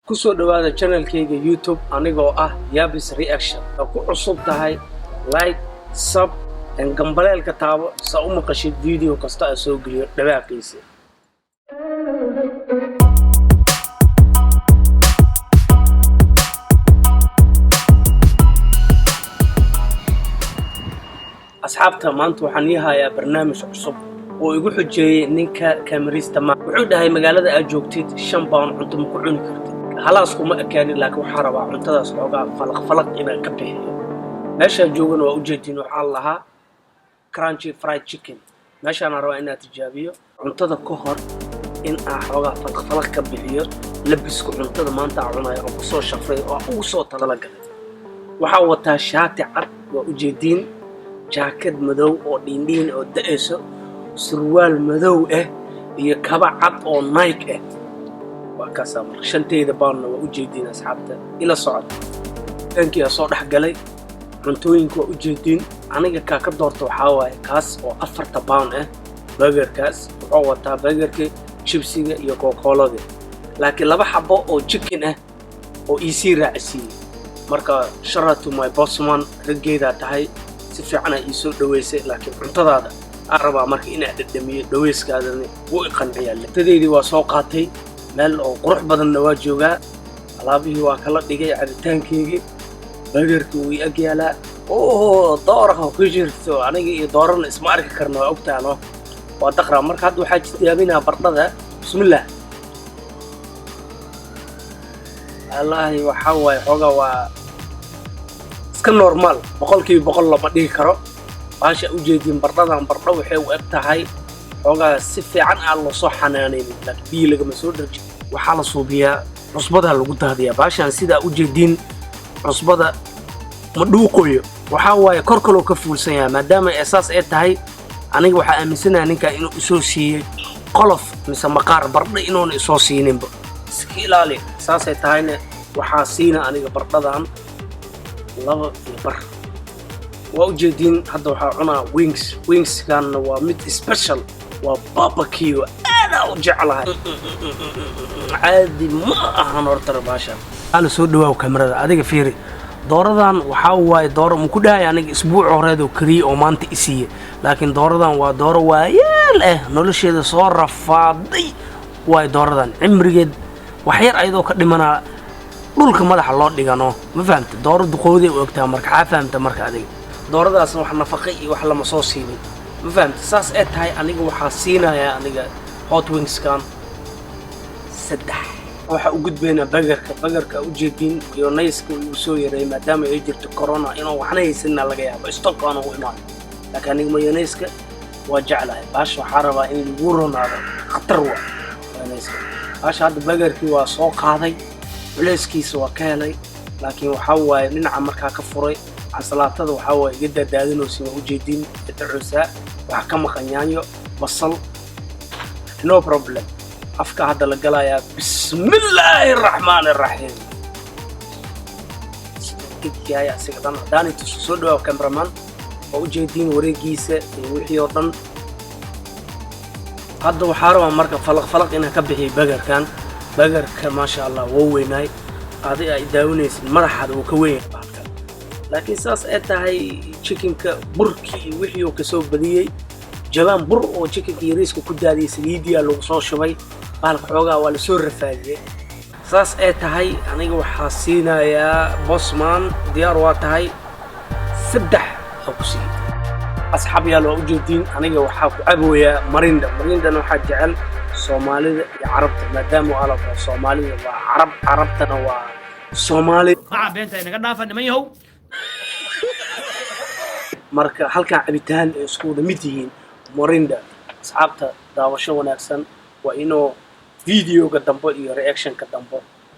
kusoo dhawaada channelkayga YouTube anigoo ah Yabis Reaction ku cusub tahay like sub and gambaleelka taabo sa u maqashid video kasta aan soo geliyo dhawaaqiisa asxaabta maanta waxaan yahayaa barnaamij cusub oo igu xujeeyay ninka kamerista ma wuxuu dhahay magaalada aad joogtid 5 pound cunto ma ku cuni kartid halaas kuma akaani laakiin waxa rabaa cuntadaas looga falaq inaan ka bixiyo meesha joogana waa u jeedin waxa lahaa crunchy fried chicken meesha aan rabaa inaan tijaabiyo cuntada ka hor in aan xoogaa falaq ka bixiyo labisku cuntada maanta aan cunayo oo ku soo shafray oo ugu soo talagalay waxa wataa shaati cad waa u jeedin jaakad madow oo dhiindhiin oo da'ayso surwaal madow iyo kaba cad oo Nike وكاسا شنتيدا بان وجيدين أصحابته إلى صعد كانكي أصور حقلي عنتوين كوا وجيدين أنا كاكب دورتو حاوي كاس أو أفرت بان برجر كاس أو تا برجر كي شيبسي يكو كولا دي لكن لما حبوا أو تشيكن أو يصير رأسي مركا شرطو ماي بوسمان رجيدا تهاي سفعنا يسوع دويسة لكن عنتدا هذا أربعة مركي إن أدمي دويس كذا ويقن عيال تدري وساقاتي meel oo qurux badan waa jooga alaabihii waa kala dhigay cabitaankeygi burgerku way agyaala oo doorka ku jirto aniga iyo doorana isma arki karno ogtaano waa daqra marka hadda waxa tijaabinaa bardada bismillaah allahi waxa way xoga waa iska normal boqolkiiba boqol lama dhigi karo baasha u jeedin bardadan bardo waxay u egtahay xogaa si fiican aan loo soo xanaaneen laakiin biyo laga soo dharjin waxa la suubiyaa cusbada lagu daadiyaa baashan sida u jeedin cusbada ma dhuuqoyo waxa way korkalo ka fuulsan yahay maadaama asaas ay tahay aniga waxa aaminsanahay ninka inuu soo siiyay qolof mise maqaar barda inuu soo siininba iska ilaali saasay tahayna waxa siina aniga bardadan laba bar waa u jeedin hadda waxa cunaa wings kan waa mid special وبابكيو أنا وجعلها عادي ما هنورتر باشا أنا سود دوا وكاميرا هذيك فيري دوردان وحاول دور مكودها يعني أسبوع وراد وكري أو مانت إسيه لكن دوردان ودور ويال نولش هذا صار فاضي ودوردان عمري وحير أيضا كدمنا دولك ما ده حلال ديجانو ما فهمت دور دخولي وقتها مركعة فهمت مركعة دي دوردان أصلا وحنا فقي وحلا مصاصيني ما فهمت ساس هاي أنا وحاسينا يا أنا هوت وينجز كان سدح waxa ugu gudbeena burgerka u jeedin iyo nayska uu soo yaray maadaama ay jirto corona inuu waxna haysanna laga yaabo stock aan ugu imaan laakiin aniga mayonnaise waa jeclahay baash waxa rabaa in lagu ronaado khatar waa mayonnaise baash hadda burgerkii waa soo qaaday culayskiisa waa ka helay laakiin waxa waaye dhinaca markaa ka furay salaatada waxa way iga daadinayso u jeedin tacuusa wax ka maqan yaanyo basal no problem afka hadda la galaya bismillaahir rahmaanir rahiim tikaya sigadan daani soo dhaw cameraman oo u jeedin wareegiisa iyo wixii oo dhan hadda waxa rabaa marka falaq inaan ka bixiyo burgerka ma sha Allah waa weynay adiga ay daawanaysid madaxaada uu ka weyn لكن ساس هاي chicken كبركي وحيو كسو بديي جبان بر أو chicken كيريسكو كدادي سليديا لو صار شوي بالك حوجا ولا سور رفاجي ساس هاي أنا جو حاسينا يا بوسمان ديار واتهاي سبدح أو كسي أصحابي لو وجودين أنا جو حاف أبويا مريندا نوحد جعل صومالي عربت مدام على صومالي عربتنا وصومالي بنت أنا قد نافن ما يهو marka halka cabitaan ee isku mid yihiin morinda asxaabta daawasho wanaagsan waa inoo video-ga dambe iyo reaction-ka dambe